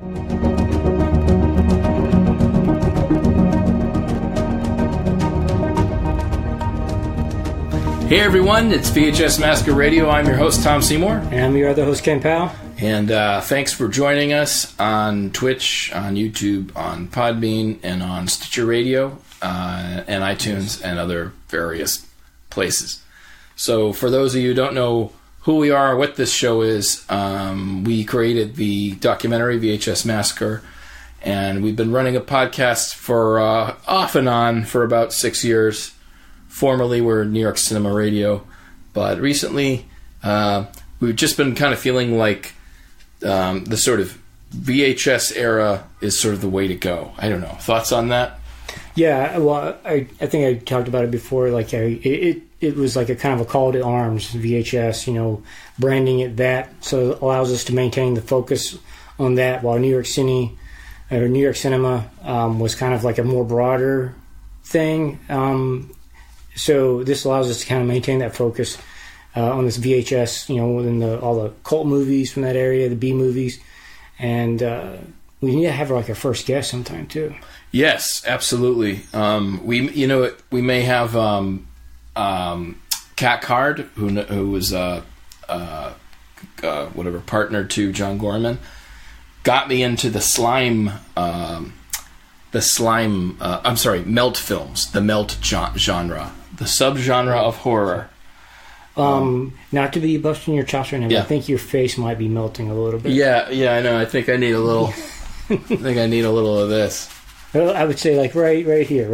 Hey everyone, it's VHS Massacre Radio. I'm your host, Tom Seymour. And I'm your other host, Ken Powell. And thanks for joining us on Twitch, on YouTube, on Podbean, and on Stitcher Radio, and iTunes, and other various places. So for those of you who don't know who we are, what this show is, we created the documentary VHS Massacre, and we've been running a podcast for off and on for about 6 years. Formerly, we're New York Cinema Radio, but recently we've just been kind of feeling like the sort of VHS era is sort of the way to go. I don't know. Thoughts on that? Yeah, well, I think I talked about it before. Like it was like a kind of a call to arms, VHS. You know, branding it that, so it allows us to maintain the focus on that, while New York Cinema was kind of like a more broader thing. So this allows us to kind of maintain that focus on this VHS, you know, within all the cult movies from that area, the B movies, and we need to have like our first guest sometime too. Yes, absolutely. We may have Cat Card, who was whatever partner to John Gorman, got me into the slime. Melt films, the melt genre, the subgenre of horror. Not to be busting your chops right now, but I think your face might be melting a little bit. Yeah, I know. I think I need a little. Of this. Well, I would say like right here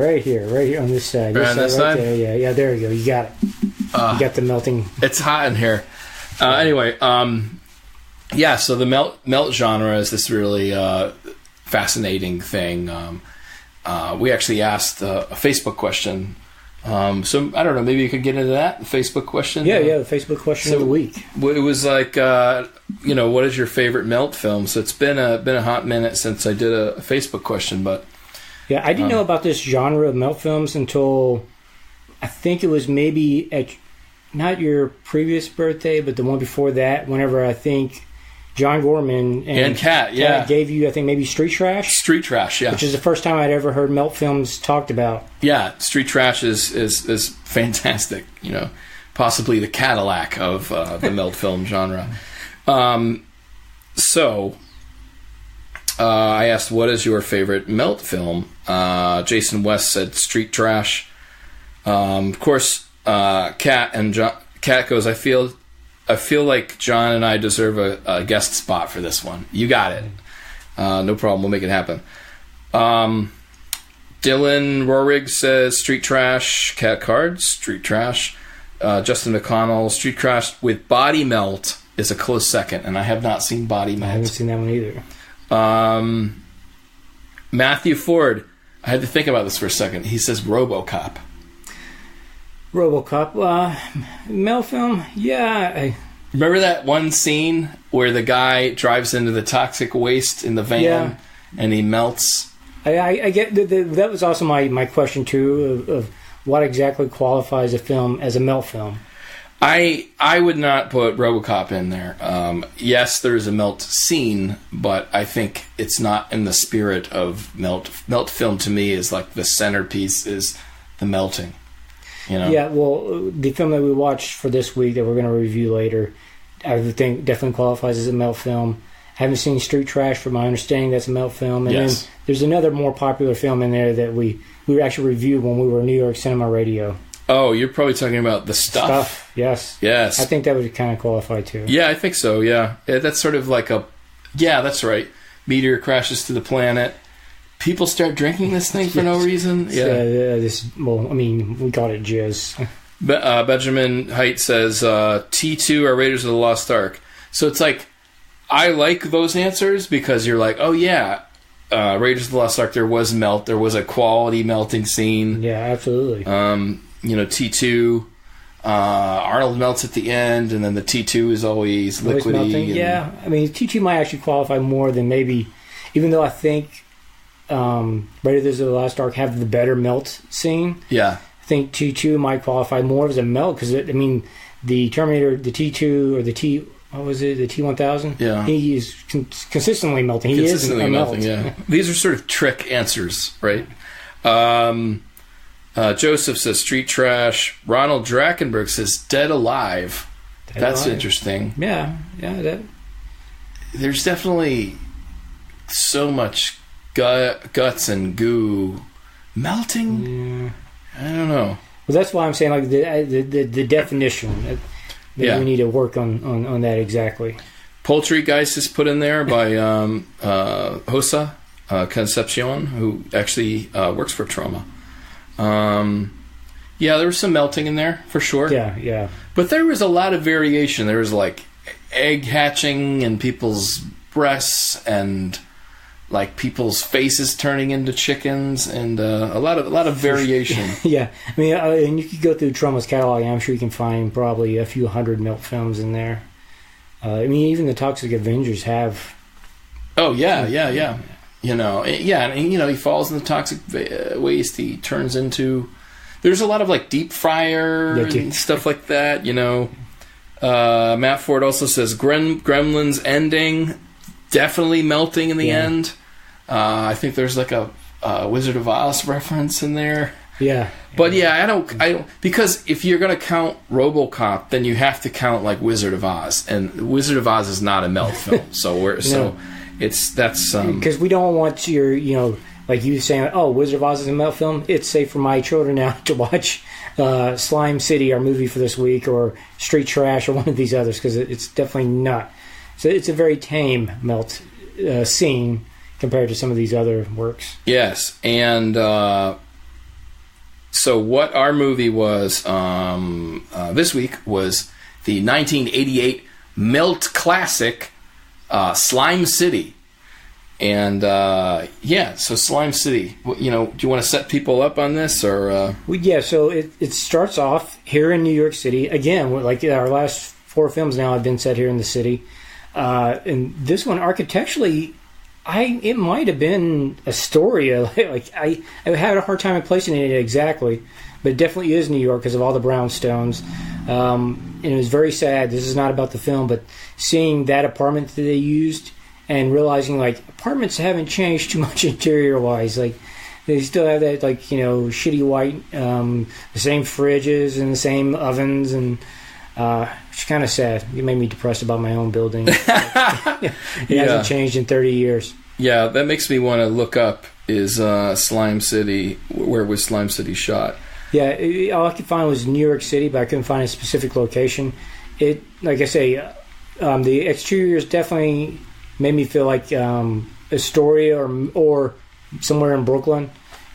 on this side. Right on this side? There, yeah. There you go. You got it. You got the melting. It's hot in here. Anyway, so the melt genre is this really fascinating thing. We actually asked a Facebook question. So I don't know, maybe you could get into that, the Facebook question? Yeah, the Facebook question of the week. It was like, what is your favorite melt film? So it's been a hot minute since I did a Facebook question, but... Yeah, I didn't know about this genre of melt films until I think it was maybe at, not your previous birthday, but the one before that, whenever I think John Gorman and Cat gave you, I think, maybe Street Trash? Street Trash, yeah. Which is the first time I'd ever heard melt films talked about. Yeah, Street Trash is fantastic. You know, possibly the Cadillac of the melt film genre. So I asked, what is your favorite melt film? Jason West said Street Trash. Of course, Cat goes, I feel like John and I deserve a guest spot for this one. You got it. No problem. We'll make it happen. Dylan Rorig says Street Trash. Cat Card, Street Trash. Justin McConnell, Street Trash with Body Melt is a close second, and I have not seen Body Melt. I haven't seen that one either. Matthew Ford, I had to think about this for a second. He says RoboCop. Melt film, yeah. Remember that one scene where the guy drives into the toxic waste in the van and he melts? I get that was also my question too of what exactly qualifies a film as a melt film. I would not put RoboCop in there. Yes, there is a melt scene, but I think it's not in the spirit of melt. Melt film to me is like the centerpiece is the melting. You know? Yeah, well, the film that we watched for this week that we're going to review later, I think definitely qualifies as a melt film. I haven't seen Street Trash, from my understanding, that's a melt film. And then there's another more popular film in there that we actually reviewed when we were New York Cinema Radio. Oh, you're probably talking about The Stuff. Yes. Yes. I think that would kind of qualify too. Yeah, I think so, yeah. That's sort of like that's right. Meteor crashes to the planet. People start drinking this thing for no reason. Yeah. We called it jizz. Benjamin Height says T2 or Raiders of the Lost Ark. So it's like, I like those answers because you're like, oh yeah, Raiders of the Lost Ark, there was a quality melting scene. Yeah, absolutely. T2, Arnold melts at the end, and then the T2 is always liquidy. Yeah, I mean, T2 might actually qualify more than maybe, even though I think Raiders of the Lost Ark have the better melt scene. Yeah. I think T2 might qualify more as a melt because, the Terminator, the T2 or the what was it, the T-1000? Yeah. He is consistently melting. He Consistently is a melting, melt. yeah. These are sort of trick answers, right? Joseph says street trash. Ronald Drakenberg says dead alive. That's alive. Interesting. Yeah. There's definitely so much guts and goo melting. Yeah. I don't know. Well, that's why I'm saying like the definition. That we need to work on that exactly. Poultrygeist is put in there by Hosa Concepcion, who actually works for Trauma. Yeah, there was some melting in there for sure. Yeah. But there was a lot of variation. There was like egg hatching and people's breasts and like people's faces turning into chickens and a lot of variation. Yeah, I mean, and you could go through Trauma's catalog, and I'm sure you can find probably a few hundred melt films in there. I mean, even the Toxic Avengers have. Oh yeah. You know, and you know, he falls in the toxic waste. He turns into. There's a lot of like deep fryer and stuff like that. You know, Matt Ford also says Gremlins ending. Definitely melting in the end. I think there's like a Wizard of Oz reference in there. Yeah. But yeah, I don't because if you're gonna count RoboCop, then you have to count like Wizard of Oz, and Wizard of Oz is not a melt film. So that's because we don't want your like you saying, oh, Wizard of Oz is a melt film. It's safe for my children now to watch Slime City, our movie for this week, or Street Trash, or one of these others, because it's definitely not. So it's a very tame melt scene compared to some of these other works. Yes, and so what our movie was this week was the 1988 melt classic Slime City. And so Slime City. You know, do you want to set people up on this, or? Well, yeah. So it starts off here in New York City again. Like our last 4 films now have been set here in the city. And this one, architecturally, it might have been Astoria. Like I had a hard time placing it exactly, but it definitely is New York because of all the brownstones. And it was very sad. This is not about the film, but seeing that apartment that they used and realizing like apartments haven't changed too much interior wise. Like they still have that shitty white, the same fridges and the same ovens and. It's kind of sad. It made me depressed about my own building. It hasn't changed in 30 years. Yeah, that makes me want to look up is Slime City. Where was Slime City shot? Yeah, all I could find was New York City, but I couldn't find a specific location. It, like I say, the exteriors definitely made me feel like Astoria or somewhere in Brooklyn.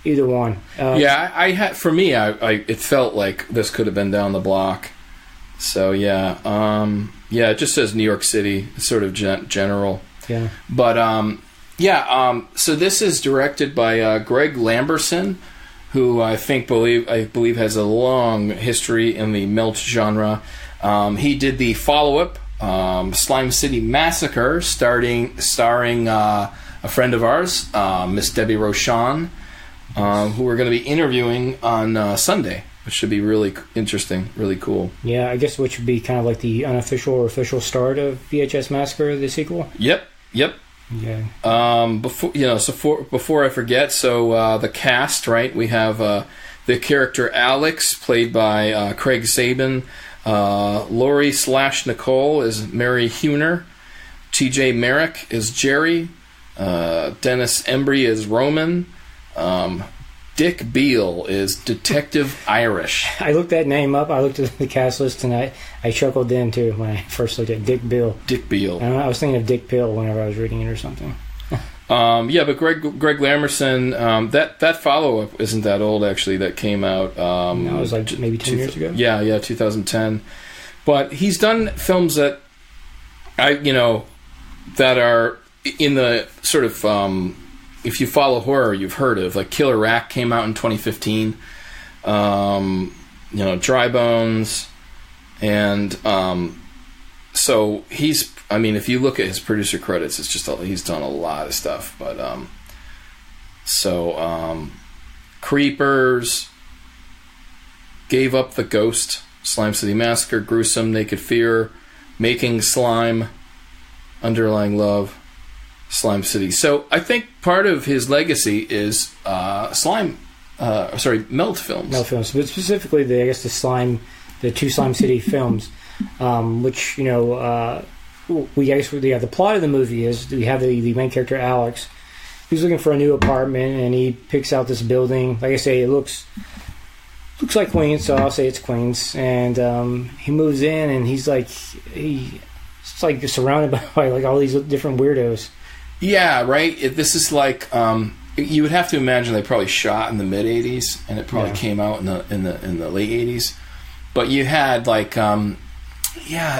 Either one. I had for me, it felt like this could have been down the block. So it just says New York City. It's sort of general. Yeah. But so this is directed by Greg Lamberson, who I believe has a long history in the melt genre. He did the follow-up, Slime City Massacre, starring a friend of ours, Miss Debbie Rochon, who we're going to be interviewing on Sunday. Which should be really interesting, really cool. Yeah, I guess which would be kind of like the unofficial or official start of VHS Massacre, the sequel. Yep. Yeah. Before I forget, the cast, right? We have the character Alex, played by Craig Sabin. Laurie / Nicole is Mary Huner. T.J. Merrick is Jerry. Dennis Embry is Roman. Dick Beale is Detective Irish. I looked that name up. I looked at the cast list and I chuckled then too when I first looked at Dick Beale. Dick Beale. I was thinking of Dick Pill whenever I was reading it or something. But Greg Lamberson, that follow-up isn't that old actually. That came out. It was like maybe 10 years ago. Yeah, 2010. But he's done films that that are in the sort of. If you follow horror, you've heard of like Killer Rack came out in 2015. Dry Bones, and so he's. I mean, if you look at his producer credits, it's just he's done a lot of stuff. But Creepers, Gave Up the Ghost, Slime City Massacre, Gruesome, Naked Fear, Making Slime, Underlying Love, Slime City. So I think part of his legacy is Melt films. Melt films, but specifically, the two Slime City films, which the plot of the movie is we have the main character Alex, who's looking for a new apartment, and he picks out this building. Like I say, it looks like Queens, so I'll say it's Queens. And he moves in, and he's surrounded by like all these different weirdos. Yeah, right. This is like you would have to imagine they probably shot in the mid '80s, and it probably came out in the late '80s. But you had like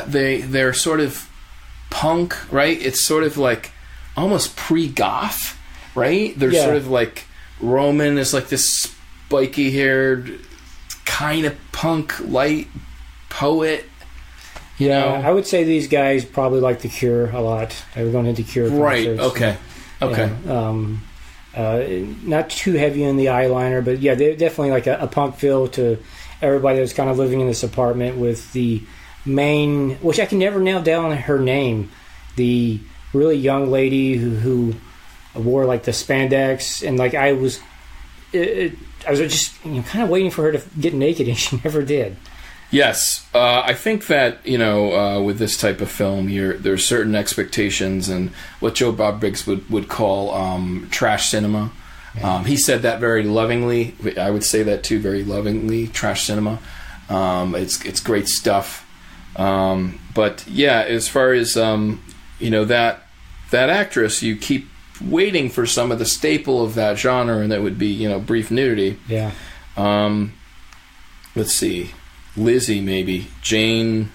they're sort of punk, right? It's sort of like almost pre-goth, right? They're sort of like Roman is like this spiky haired kind of punk light poet. You know? I would say these guys probably like The Cure a lot. They were going into Cure concerts. Right, okay. Not too heavy in the eyeliner, but yeah, they're definitely like a punk feel to everybody that's kind of living in this apartment with the main, which I can never nail down her name, the really young lady who wore like the spandex, and like I was just kind of waiting for her to get naked, and she never did. Yes, I think that with this type of film, there's certain expectations and what Joe Bob Briggs would call trash cinema. Yeah. He said that very lovingly. I would say that too, very lovingly. Trash cinema. It's great stuff. But yeah, as far as that actress, you keep waiting for some of the staple of that genre, and that would be brief nudity. Yeah. Let's see. Lizzie, maybe. Jane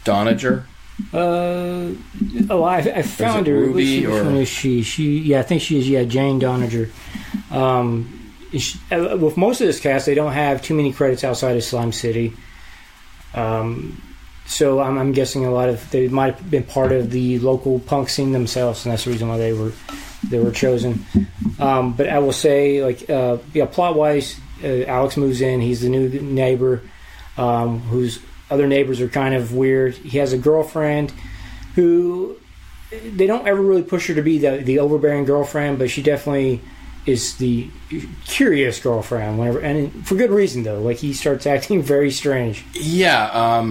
Doniger. I found her. Ruby or she? I think she is. Yeah, Jane Doniger. With most of this cast, they don't have too many credits outside of Slime City. So I'm guessing they might have been part of the local punk scene themselves, and that's the reason why they were chosen. But I will say, plot wise. Alex moves in. He's the new neighbor, whose other neighbors are kind of weird. He has a girlfriend who they don't ever really push her to be the overbearing girlfriend, but she definitely is the curious girlfriend. And for good reason though. Like he starts acting very strange. Yeah.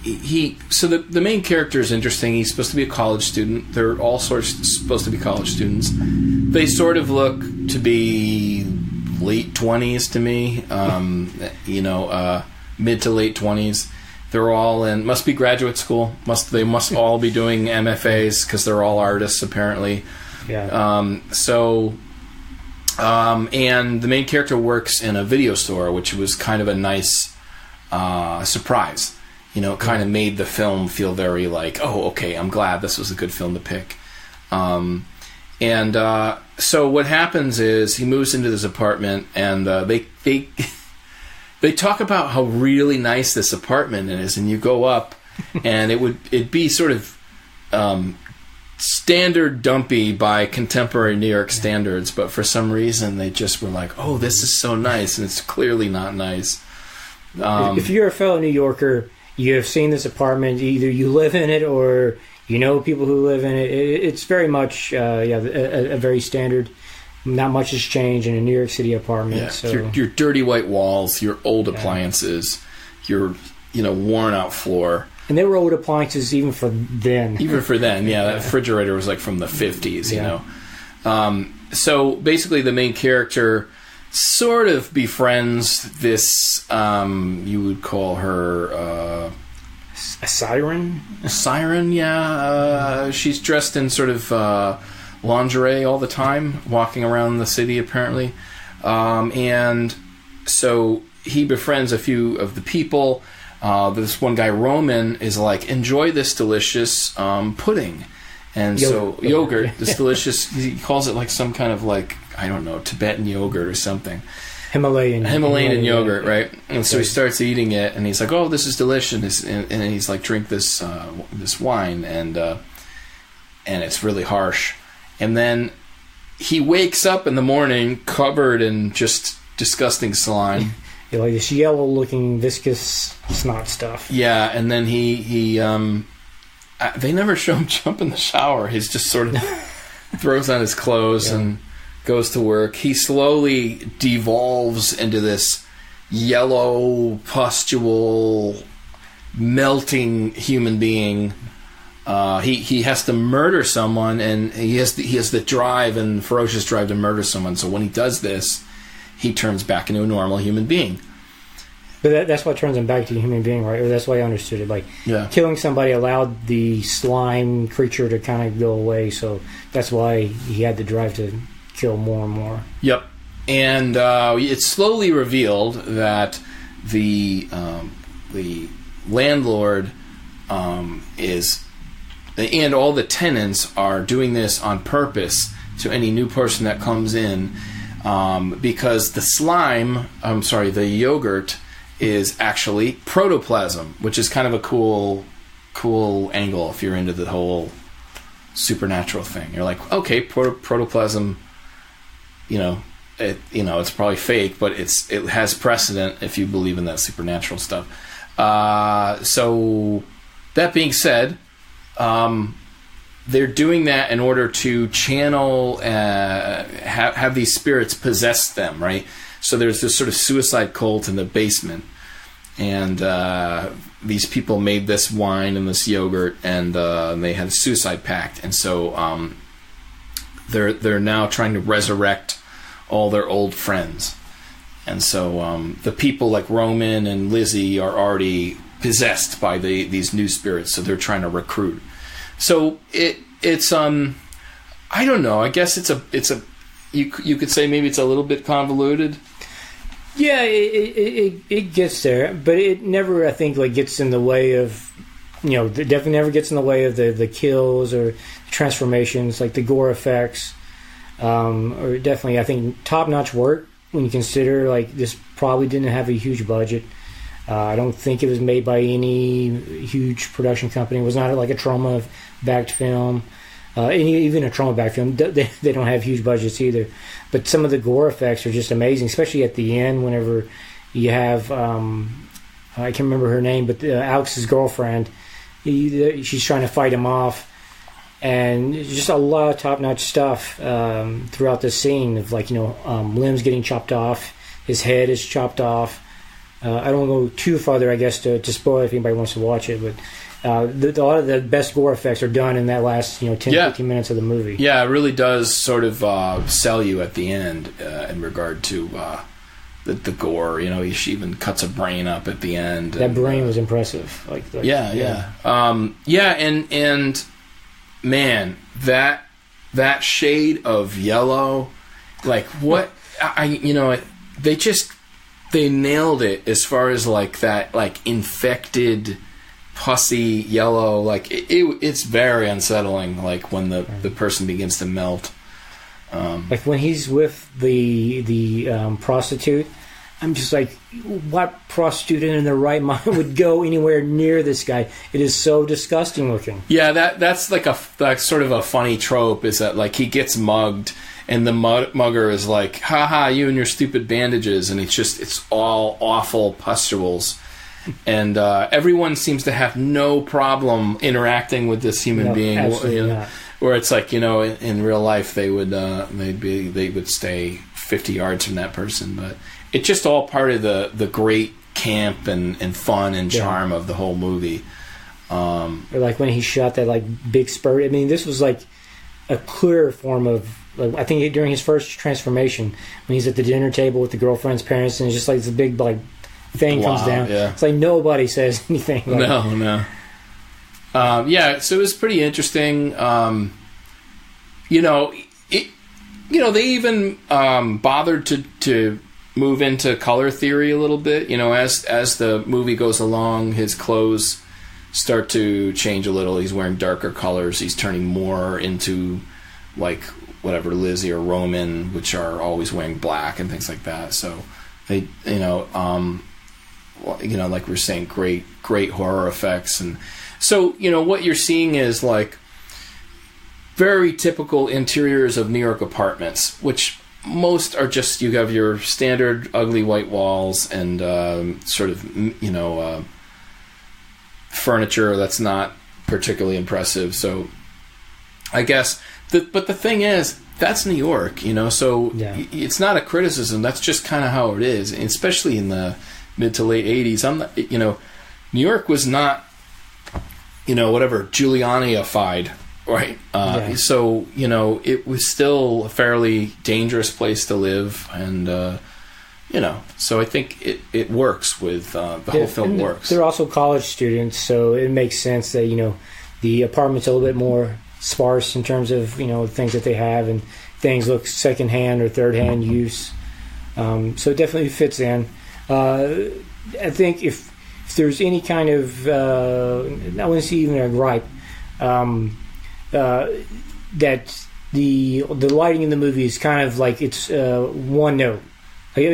The main character is interesting. He's supposed to be a college student. They're all sorts supposed to be college students. They sort of look to be late 20s to me. Mid to late 20s. They're all must be graduate school. They must all be doing MFAs because they're all artists apparently. Yeah. And the main character works in a video store, which was kind of a nice surprise. It kind of made the film feel very like, oh, okay, I'm glad this was a good film to pick. So what happens is he moves into this apartment, and they talk about how really nice this apartment is, and you go up, and it'd be sort of standard dumpy by contemporary New York standards, but for some reason they just were like, oh, this is so nice, and it's clearly not nice. If you're a fellow New Yorker, you have seen this apartment. Either you live in it or you know people who live in it. It's very much, a very standard. Not much has changed in a New York City apartment. Yeah, so. your dirty white walls, your old appliances, your worn out floor. And they were old appliances even for then. Even for then, yeah. That refrigerator was like from the 50s, So basically, the main character sort of befriends this, you would call her a siren? A siren, yeah. She's dressed in sort of lingerie all the time, walking around the city apparently. And so he befriends a few of the people. This one guy, Roman, is like, enjoy this delicious pudding. And yogurt, this delicious, he calls it like some kind of like, I don't know, Tibetan yogurt or something. Himalayan yogurt, right? And so he starts eating it, and he's like, "Oh, this is delicious," and he's like, "Drink this this wine," and it's really harsh. And then he wakes up in the morning covered in just disgusting slime, like this yellow-looking viscous snot stuff. Yeah, and then he they never show him jump in the shower. He's just sort of throws on his clothes and goes to work. He slowly devolves into this yellow, pustule, melting human being. He has to murder someone, and he has the drive and ferocious drive to murder someone. So when he does this, he turns back into a normal human being. But that's what turns him back to a human being, right? Or that's why I understood it. Like, killing somebody allowed the slime creature to kind of go away, so that's why he had the drive to kill more and more. Yep. And it's slowly revealed that the landlord is... and all the tenants are doing this on purpose to any new person that comes in, because the yogurt is actually protoplasm, which is kind of a cool angle if you're into the whole supernatural thing. You're like, okay, protoplasm, it's probably fake, but it has precedent if you believe in that supernatural stuff. So that being said, they're doing that in order to channel, have these spirits possess them, right? So there's this sort of suicide cult in the basement, and these people made this wine and this yogurt, and they had a suicide pact, and so they're now trying to resurrect all their old friends, and so the people like Roman and Lizzie are already possessed by these new spirits, so they're trying to recruit. So it's I don't know. I guess it's a you could say maybe it's a little bit convoluted. Yeah, it gets there, but it never, I think, like gets in the way of, it definitely never gets in the way of the kills or transformations, like the gore effects, or definitely, I think, top-notch work when you consider, like, this probably didn't have a huge budget. I don't think it was made by any huge production company. It was not like a trauma-backed film. Even a trauma-backed film, they don't have huge budgets either. But some of the gore effects are just amazing, especially at the end whenever you have, I can't remember her name, but Alex's girlfriend, she's trying to fight him off. And just a lot of top-notch stuff throughout the scene of, like, limbs getting chopped off, his head is chopped off. I don't go too farther, I guess, to spoil if anybody wants to watch it, but a lot of the best gore effects are done in that last 10-15 minutes of the movie. Yeah, it really does sort of sell you at the end in regard to the gore. She even cuts a brain up at the end. That brain was impressive. And man, that shade of yellow, like what they nailed it as far as like that, like infected, pussy yellow. Like it's very unsettling. Like when the person begins to melt. Like when he's with the prostitute, I'm just like, what prostitute in their right mind would go anywhere near this guy? It is so disgusting looking. Yeah, that's like that's sort of a funny trope. Is that like he gets mugged. And the mugger is like, haha, you and your stupid bandages. And it's all awful pustules. And everyone seems to have no problem interacting with this human being. Absolutely not. Where it's like, in real life, they would stay 50 yards from that person. But it's just all part of the great camp and fun and charm of the whole movie. Or like when he shot that like big spurt. I mean, this was like a clear form of, I think during his first transformation, when he's at the dinner table with the girlfriend's parents, and it's just like this big like thing comes down. Yeah. It's like nobody says anything. Like, no. So it was pretty interesting. They even bothered to move into color theory a little bit. As the movie goes along, his clothes start to change a little. He's wearing darker colors. He's turning more into like whatever Lizzie or Roman, which are always wearing black and things like that. So they, like we're saying, great horror effects. And so, what you're seeing is like very typical interiors of New York apartments, which most are just, you have your standard ugly white walls and sort of, furniture that's not particularly impressive. So I guess, but the thing is, that's New York, so it's not a criticism. That's just kind of how it is, and especially in the mid to late 80s. New York was not, whatever, Giuliani-ified, right? So, it was still a fairly dangerous place to live, and, so I think it works with, the whole film works. They're also college students, so it makes sense that, the apartment's a little bit more sparse in terms of, things that they have, and things look secondhand or third-hand use. So it definitely fits in. I think if there's any kind of, I wouldn't say even a gripe, that the lighting in the movie is kind of like it's one note. Like,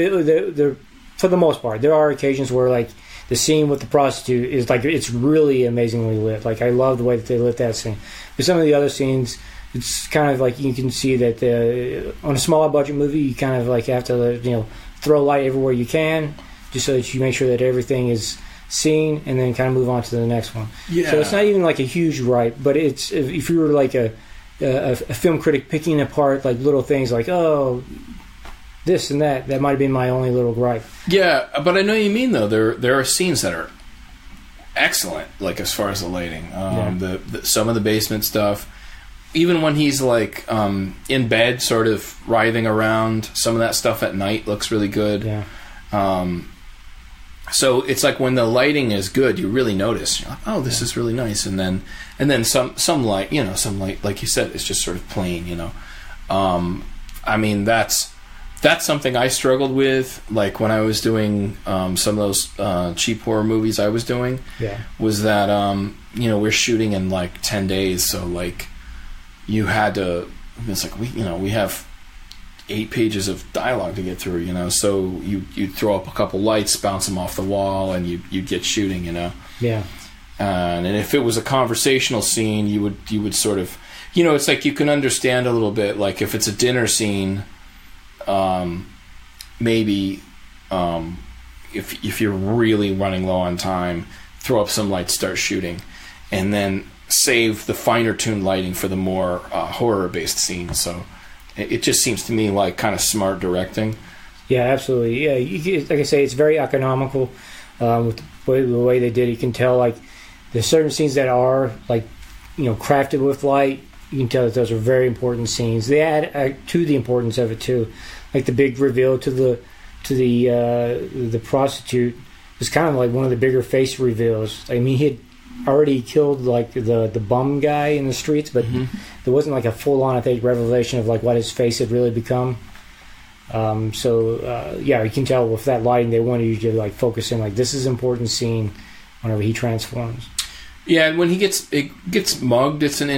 for the most part, there are occasions where like the scene with the prostitute is like it's really amazingly lit. Like I love the way that they lit that scene. But some of the other scenes, it's kind of like you can see that on a smaller budget movie, you kind of like have to throw light everywhere you can, just so that you make sure that everything is seen, and then kind of move on to the next one. Yeah. So it's not even like a huge gripe, but it's if you were like a film critic picking apart like little things like this and that might have been my only little gripe. Yeah, but I know what you mean though. There are scenes that are excellent, like as far as the lighting. Some of the basement stuff, even when he's like in bed, sort of writhing around. Some of that stuff at night looks really good. Yeah. So it's like when the lighting is good, you really notice. You're like, oh, this is really nice, and then some light, some light, like you said, is just sort of plain. I mean, that's something I struggled with, like when I was doing some of those cheap horror movies I was doing. Yeah. Was that we're shooting in like 10 days, so like you had to. It's like we have 8 pages of dialogue to get through, so you throw up a couple lights, bounce them off the wall, and you get shooting, Yeah. And if it was a conversational scene, you would sort of, it's like you can understand a little bit, like if it's a dinner scene, maybe if you're really running low on time, throw up some lights, start shooting, and then save the finer tuned lighting for the more horror based scenes. So it just seems to me like kind of smart directing. Yeah, absolutely. Yeah, like I say, it's very economical with the way they did it. You can tell like there's certain scenes that are like crafted with light. You can tell that those are very important scenes. They add to the importance of it too, like the big reveal to the prostitute was kind of like one of the bigger face reveals. I mean, he had already killed like the bum guy in the streets, but there wasn't like a full on, I think, revelation of like what his face had really become. You can tell with that lighting they wanted you to like focus in like this is an important scene whenever he transforms. Yeah, and when he gets mugged, there's some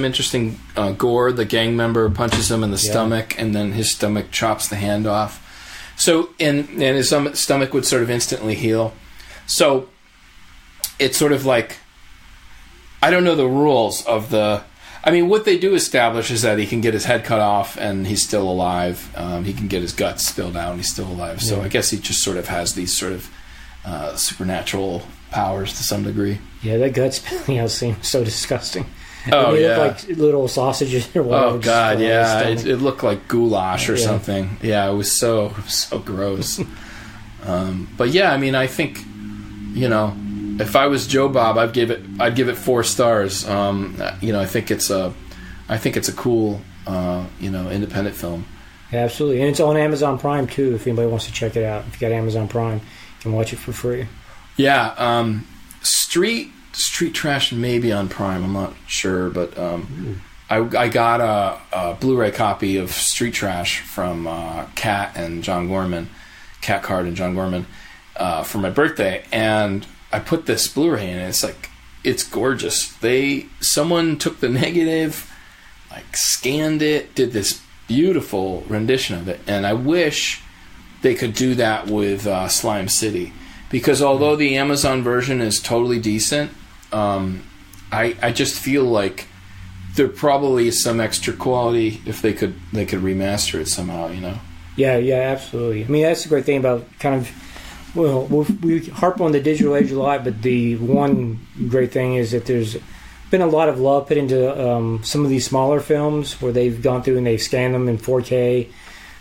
interesting gore. The gang member punches him in the stomach, and then his stomach chops the hand off. So and his stomach would sort of instantly heal. So it's sort of like, I don't know the rules of the. I mean, what they do establish is that he can get his head cut off and he's still alive. He can get his guts spilled out and he's still alive. So I guess he just sort of has these sort of supernatural powers to some degree. Yeah, that gut spilling out seems so disgusting. Oh, they look like little sausages or whatever. Oh, God, yeah. It looked like goulash or something. Yeah, it was so gross. But yeah, I mean, I think, if I was Joe Bob, I'd give it 4 stars. I think it's a cool, independent film. Yeah, absolutely, and it's on Amazon Prime too. If anybody wants to check it out, if you got Amazon Prime, you can watch it for free. Yeah, Street Trash maybe on Prime. I'm not sure, but I got a Blu-ray copy of Street Trash from Kat and John Gorman, Kat Card and John Gorman, for my birthday, and I put this Blu-ray in, and it's gorgeous. Someone took the negative, like scanned it, did this beautiful rendition of it, and I wish they could do that with Slime City, because although the Amazon version is totally decent, I just feel like there probably is some extra quality if they could remaster it somehow, you know. Yeah, absolutely. I mean, that's the great thing about kind of, well, we harp on the digital age a lot, but the one great thing is that there's been a lot of love put into some of these smaller films where they've gone through and they've scanned them in 4K,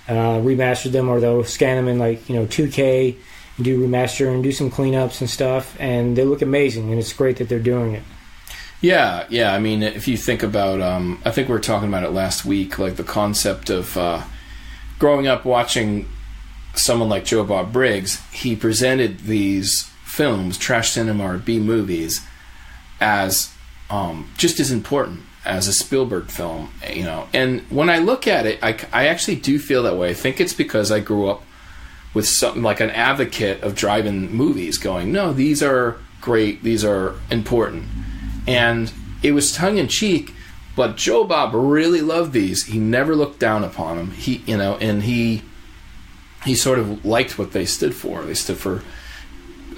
remastered them, or they'll scan them in 2K, and do remaster and do some cleanups and stuff, and they look amazing, and it's great that they're doing it. Yeah. I mean, if you think about, I think we were talking about it last week, like the concept of growing up watching someone like Joe Bob Briggs. He presented these films, trash cinema or B movies, as just as important as a Spielberg film, you know. And when I look at it, I actually do feel that way. I think it's because I grew up with something like an advocate of drive-in movies going, no, these are great, these are important. And it was tongue-in-cheek, but Joe Bob really loved these. He never looked down upon them. He sort of liked what they stood for. They stood for,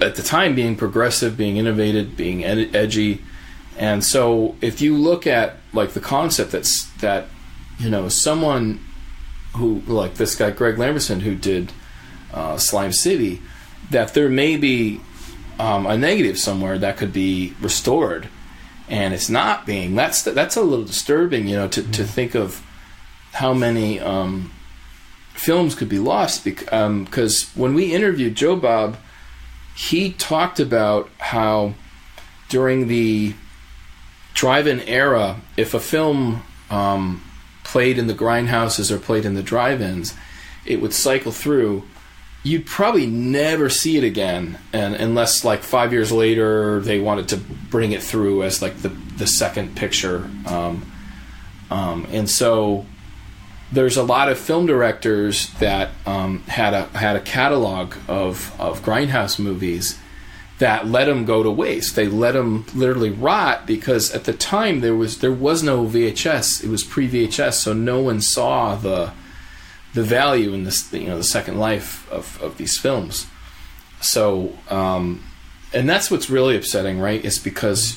at the time, being progressive, being innovative, being edgy. And so if you look at like the concept that someone who, like this guy Greg Lamberson, who did Slime City, that there may be a negative somewhere that could be restored, and it's not being. That's a little disturbing, you know, to think of how many films could be lost. Because when we interviewed Joe Bob, he talked about how during the drive-in era, if a film played in the grindhouses or played in the drive-ins, it would cycle through. You'd probably never see it again, and unless like 5 years later they wanted to bring it through as like the second picture. And so there's a lot of film directors that had a catalog of grindhouse movies that let them go to waste. They let them literally rot because at the time there was no VHS. It was pre-VHS, so no one saw the value in this, you know, the second life of these films. So, and that's what's really upsetting, right? It's because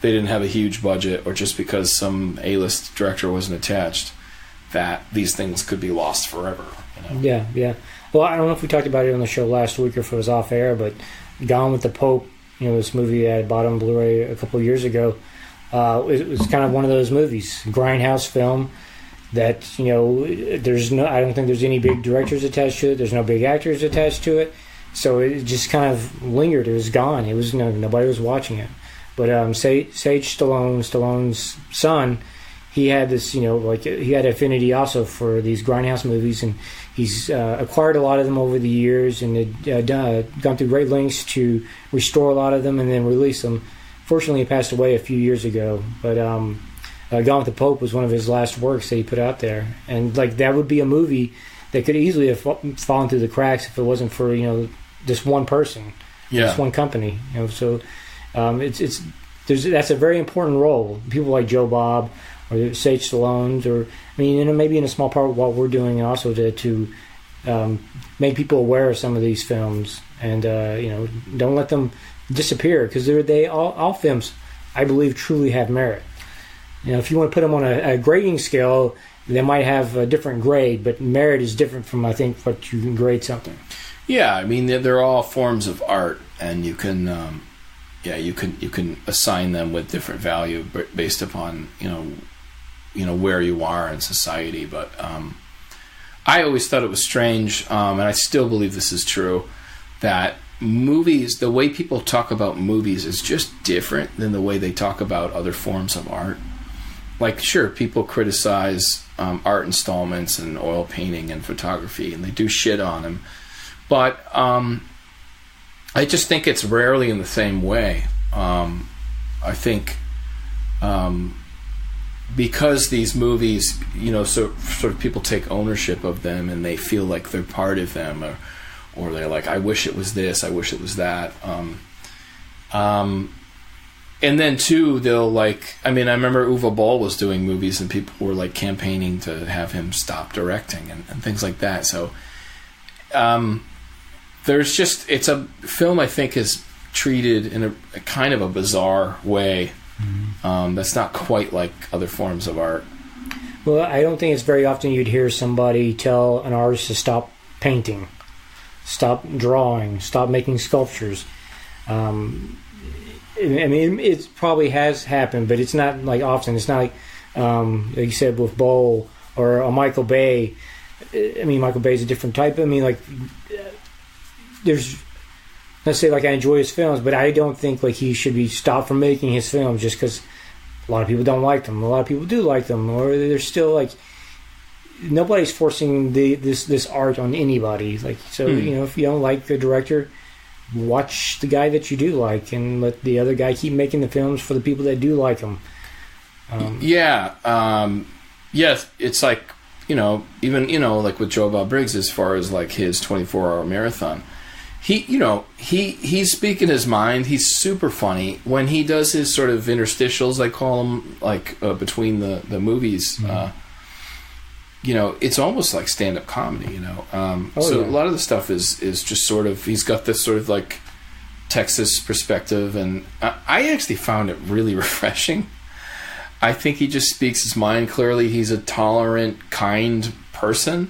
they didn't have a huge budget, or just because some A-list director wasn't attached, that these things could be lost forever. You know? Yeah. Well, I don't know if we talked about it on the show last week or if it was off air, but Gone with the Pope, you know, this movie I bought on Blu-ray a couple of years ago, it was kind of one of those movies, grindhouse film, that, you know, I don't think there's any big directors attached to it. There's no big actors attached to it. So it just kind of lingered. It was gone. It was nobody was watching it. But Sage Stallone's son, he had this, you know, like he had affinity also for these grindhouse movies, and he's acquired a lot of them over the years, and had gone through great lengths to restore a lot of them and then release them. Fortunately, he passed away a few years ago, but Gone with the Pope was one of his last works that he put out there, and like that would be a movie that could easily have fallen through the cracks if it wasn't for, you know, this one person, this one company, you know. So that's a very important role. People like Joe Bob or Sage Stallone's, or I mean, you know, maybe in a small part what we're doing, and also to make people aware of some of these films, and you know, don't let them disappear, because all films, I believe, truly have merit. You know, if you want to put them on a grading scale, they might have a different grade, but merit is different from, I think, what you can grade something. Yeah, I mean, they're all forms of art, and you can, you can assign them with different value based upon you know where you are in society. But I always thought it was strange, and I still believe this is true, that movies, the way people talk about movies is just different than the way they talk about other forms of art. Like, sure, people criticize art installments and oil painting and photography, and they do shit on them. But I just think it's rarely in the same way. I think because these movies, you know, sort of people take ownership of them, and they feel like they're part of them, or they're like, I wish it was this, I wish it was that. And then too, they'll like, I mean, I remember Uwe Boll was doing movies, and people were like campaigning to have him stop directing and things like that. So there's just, it's a film I think is treated in a kind of a bizarre way That's not quite like other forms of art. Well, I don't think it's very often you'd hear somebody tell an artist to stop painting, stop drawing, stop making sculptures. I mean, it probably has happened, but it's not like often. It's not like you said with Bowl or a Michael Bay. I mean, Michael Bay's a different type. I mean, like there's, let's say, like I enjoy his films, but I don't think like he should be stopped from making his films just because a lot of people don't like them. A lot of people do like them, or they're still like nobody's forcing this art on anybody. Like so, you know, if you don't like the director, watch the guy that you do like, and let the other guy keep making the films for the people that do like him. Yes, it's like, you know, even, you know, like with Joe Bob Briggs, as far as like his 24-hour marathon, he's speaking his mind. He's super funny when he does his sort of interstitials, I call them, like between the movies. You know, it's almost like stand-up comedy, you know. A lot of the stuff is just sort of, he's got this sort of like Texas perspective, and I actually found it really refreshing. I think he just speaks his mind clearly. He's a tolerant, kind person,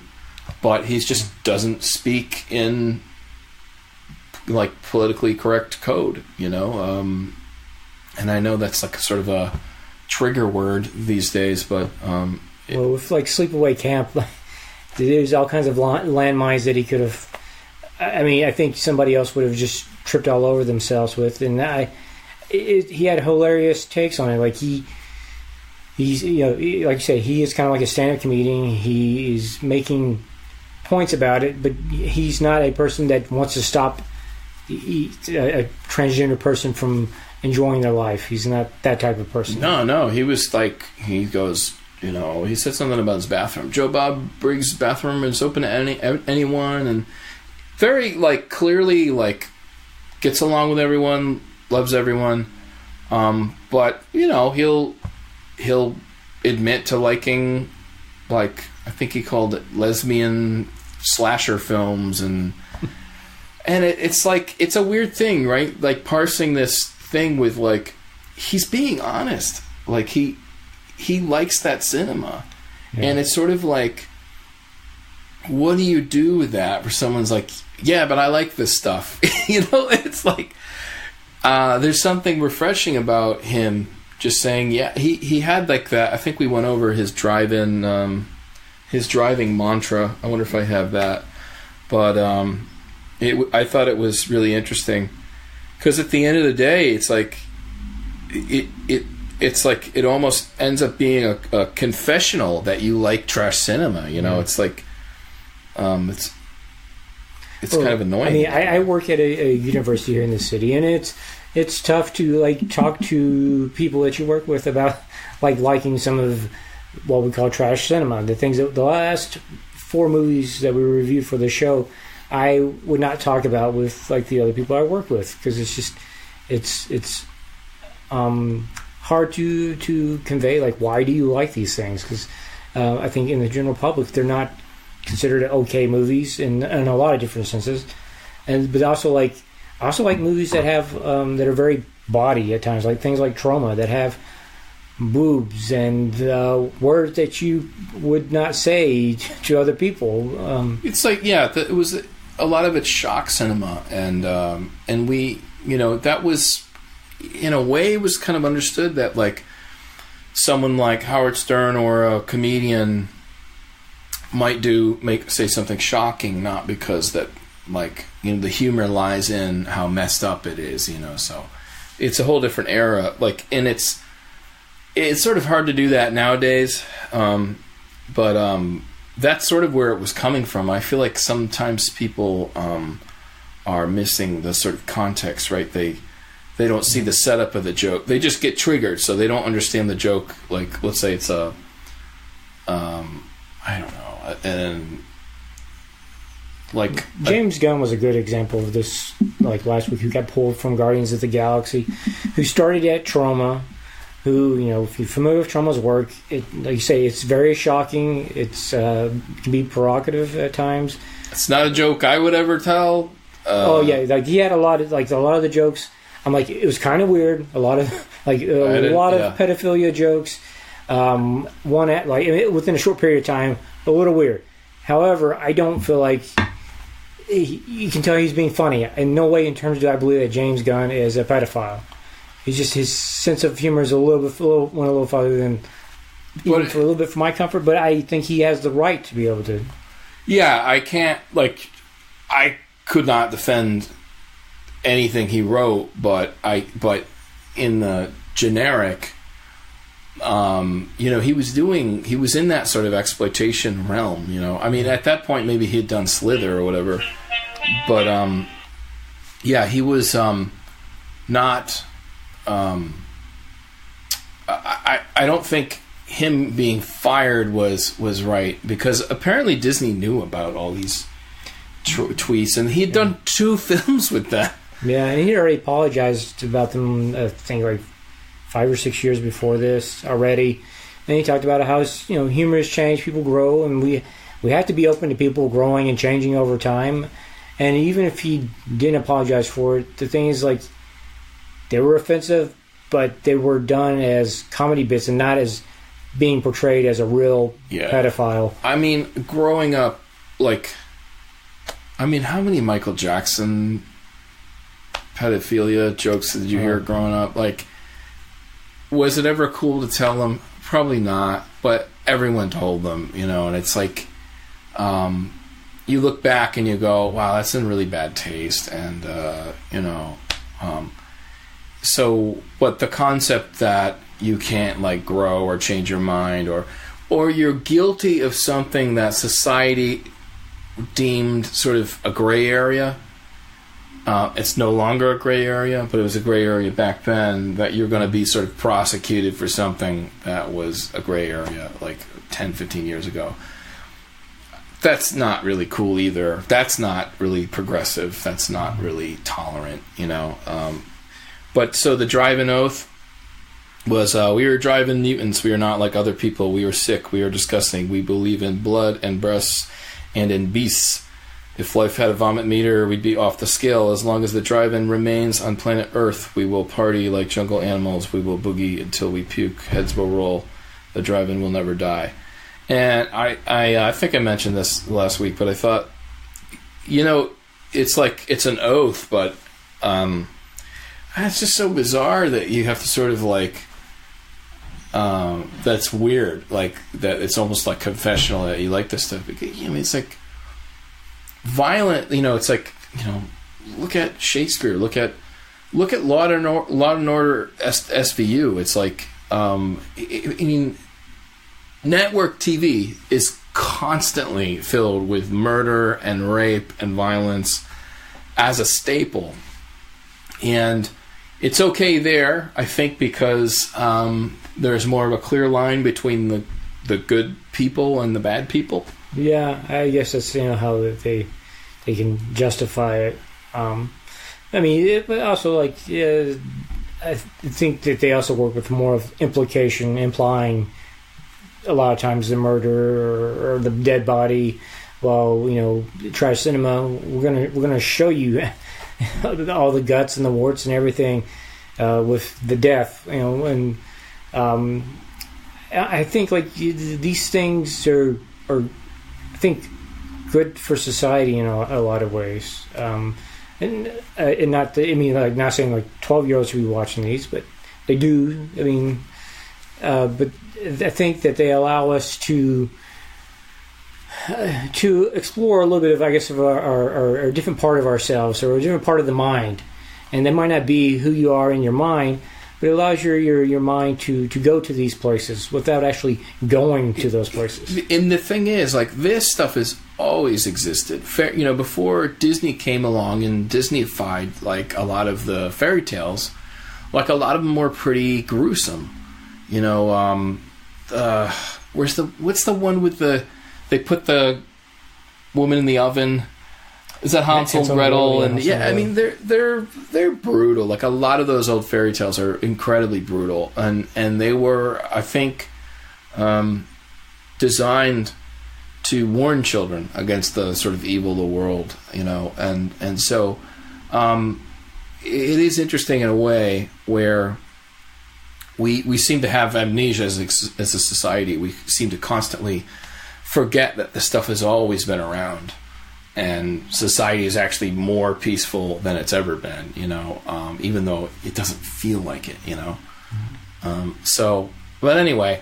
but he just doesn't speak in like politically correct code, you know. And I know that's like sort of a trigger word these days, but well, with like Sleepaway Camp, there's all kinds of landmines that he could have. I mean, I think somebody else would have just tripped all over themselves with, and he had hilarious takes on it. Like he's, you know, like you say, he is kind of like a stand-up comedian. He is making points about it, but he's not a person that wants to stop a transgender person from enjoying their life. He's not that type of person. No, he was like, he goes, you know, he said something about his bathroom. Joe Bob Briggs' bathroom is open to anyone, and very like clearly like gets along with everyone, loves everyone. But you know, he'll admit to liking, like, I think he called it lesbian slasher films, and it's like, it's a weird thing, right? Like parsing this thing with like, he's being honest. Like he likes that cinema. Yeah. And it's sort of like, what do you do with that? Where someone's like, yeah, but I like this stuff. You know, it's like, there's something refreshing about him just saying, yeah, he had like that. I think we went over his driving mantra. I wonder if I have that. But I thought it was really interesting because at the end of the day, it's like it's like it almost ends up being a confessional that you like trash cinema. You know, it's like it's kind of annoying. I mean, I work at a university here in the city, and it's tough to like talk to people that you work with about like liking some of what we call trash cinema. The things that the last 4 movies that we reviewed for the show, I would not talk about with like the other people I work with, because it's just it's hard to convey like, why do you like these things, because I think in the general public they're not considered okay movies in a lot of different senses, but also like movies that have that are very bawdy at times, like things like Trauma that have boobs and words that you would not say to other people. It's like, yeah, it was a lot of it's shock cinema, and we, you know, that was in a way was kind of understood that like someone like Howard Stern or a comedian might say something shocking, not because that, like, you know, the humor lies in how messed up it is, you know. So it's a whole different era, like, and it's sort of hard to do that nowadays, but that's sort of where it was coming from. I feel like sometimes people are missing the sort of context, right? They don't see the setup of the joke. They just get triggered, so they don't understand the joke. Like, let's say it's a I don't know, and like James Gunn was a good example of this. Like last week, who got pulled from Guardians of the Galaxy, who started at Trauma. Who, you know, if you're familiar with Trauma's work, like you say, it's very shocking. It's can be provocative at times. It's not a joke I would ever tell. Oh yeah, like he had a lot of the jokes. I'm like, it was kind of weird. A lot of Like a lot of pedophilia jokes. One at like within a short period of time, a little weird. However, I don't feel like you can tell he's being funny. In no way in terms do I believe that James Gunn is a pedophile. He's just his sense of humor is went a little farther than even for a little bit for my comfort. But I think he has the right to be able to. Yeah, I I could not defend anything he wrote, but in the generic, he was in that sort of exploitation realm, I mean, at that point maybe he had done Slither or whatever, but he was not I don't think him being fired was right, because apparently Disney knew about all these tweets, and he had done 2 films with that. Yeah, and he already apologized about them, I think, like 5 or 6 years before this already. And he talked about how humor has changed, people grow, and we have to be open to people growing and changing over time. And even if he didn't apologize for it, the thing is, like, they were offensive, but they were done as comedy bits and not as being portrayed as a real pedophile. I mean, growing up, how many Michael Jackson pedophilia jokes did you hear growing up? Like, was it ever cool to tell them? Probably not, but everyone told them, and it's like, you look back and you go, wow, that's in really bad taste, and, but the concept that you can't, grow or change your mind, or you're guilty of something that society deemed sort of a gray area. It's no longer a gray area, but it was a gray area back then, that you're going to be sort of prosecuted for something that was a gray area like 10, 15 years ago. That's not really cool either. That's not really progressive. That's not really tolerant, But so the drive-in oath was, we are drive-in mutants. We are not like other people. We are sick. We are disgusting. We believe in blood and breasts and in beasts. If life had a vomit meter, we'd be off the scale. As long as the drive-in remains on planet Earth, we will party like jungle animals. We will boogie until we puke. Heads will roll. The drive-in will never die. And I think I mentioned this last week, but I thought, it's like it's an oath, but it's just so bizarre that you have to sort of that's weird, like that it's almost like confessional that you like this stuff. It's like violent, it's like, look at Shakespeare, look at Law and Order SVU. It's like, network TV is constantly filled with murder and rape and violence as a staple, and it's okay there, I think, because there's more of a clear line between the good people and the bad people. Yeah, I guess that's how they can justify it. But also I think that they also work with more of implication, implying a lot of times the murder or the dead body. While trash cinema, we're gonna show you all the guts and the warts and everything with the death. And I think these things are I think good for society in a lot of ways. And not not saying 12-year-olds should be watching these, but they do. But I think that they allow us to explore a little bit of, I guess, of our different part of ourselves, or a different part of the mind. And that might not be who you are in your mind, but it allows your mind to go to these places without actually going to those places. And the thing is, this stuff has always existed. Before Disney came along and Disneyfied a lot of the fairy tales, a lot of them were pretty gruesome. What's the one with they put the woman in the oven? Is that Hansel and Gretel? And they're brutal. A lot of those old fairy tales are incredibly brutal, and they were, I think, designed to warn children against the sort of evil of the world, and so it is interesting in a way where we seem to have amnesia as a society. We seem to constantly forget that this stuff has always been around, and society is actually more peaceful than it's ever been. Even though it doesn't feel like it. But anyway,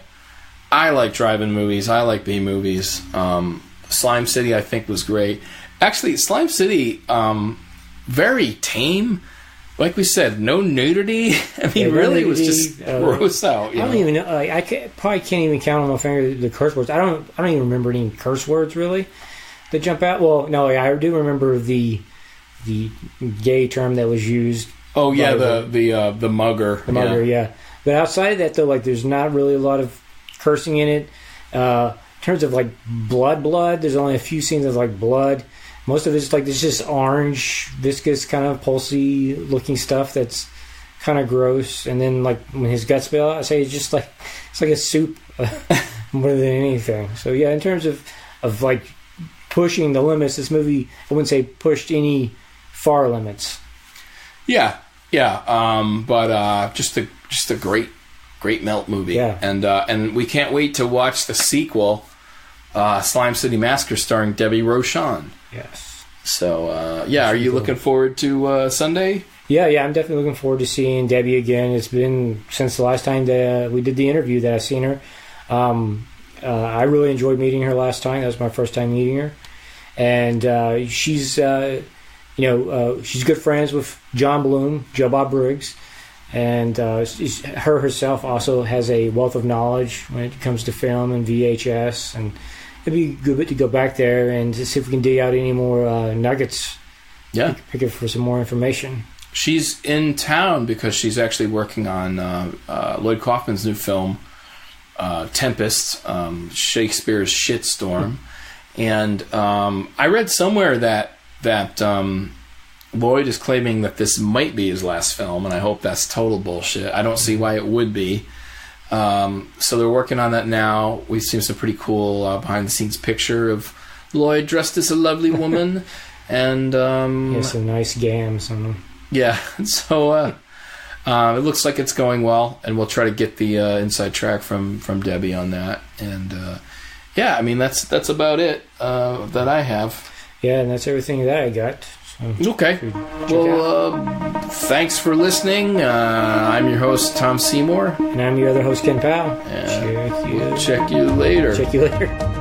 I like drive-in movies. I like B movies. Slime City, I think, was great. Actually, Slime City, very tame. Like we said, no nudity. I mean, really, it was just gross out. I don't even know. Probably can't even count on my finger the curse words. I don't even remember any curse words really that jump out. Well, no, I do remember the gay term that was used. Oh yeah, the mugger. The mugger, yeah. But outside of that, though, like there's not really a lot of cursing in it. In terms of like blood, there's only a few scenes of like blood. Most of it's like it's just orange, viscous, kind of pulsy looking stuff that's kind of gross. And then like when his guts spill out, I say it's like a soup more than anything. So yeah, in terms of like pushing the limits, this movie I wouldn't say pushed any far limits. Yeah. But just a great melt movie. Yeah. And we can't wait to watch the sequel, Slime City Massacre, starring Debbie Rochon. Yes. So, are you looking forward to Sunday? Yeah, I'm definitely looking forward to seeing Debbie again. It's been since the last time that we did the interview that I've seen her. I really enjoyed meeting her last time. That was my first time meeting her. And she's she's good friends with John Bloom, Joe Bob Briggs. And her herself also has a wealth of knowledge when it comes to film and VHS, and it'd be good to go back there and to see if we can dig out any more nuggets. Yeah, pick it for some more information. She's in town because she's actually working on Lloyd Kaufman's new film, Tempest, Shakespeare's Shitstorm, and I read somewhere that Lloyd is claiming that this might be his last film, and I hope that's total bullshit. I don't see why it would be. So they're working on that now. We've seen some pretty cool behind-the-scenes picture of Lloyd dressed as a lovely woman, and he has some nice gams on him. Yeah, so it looks like it's going well, and we'll try to get the inside track from Debbie on that. And I mean that's about it that I have. Yeah, and that's everything that I got. Okay. Well, thanks for listening. I'm your host, Tom Seymour. And I'm your other host, Ken Powell. Check you later. Check you later.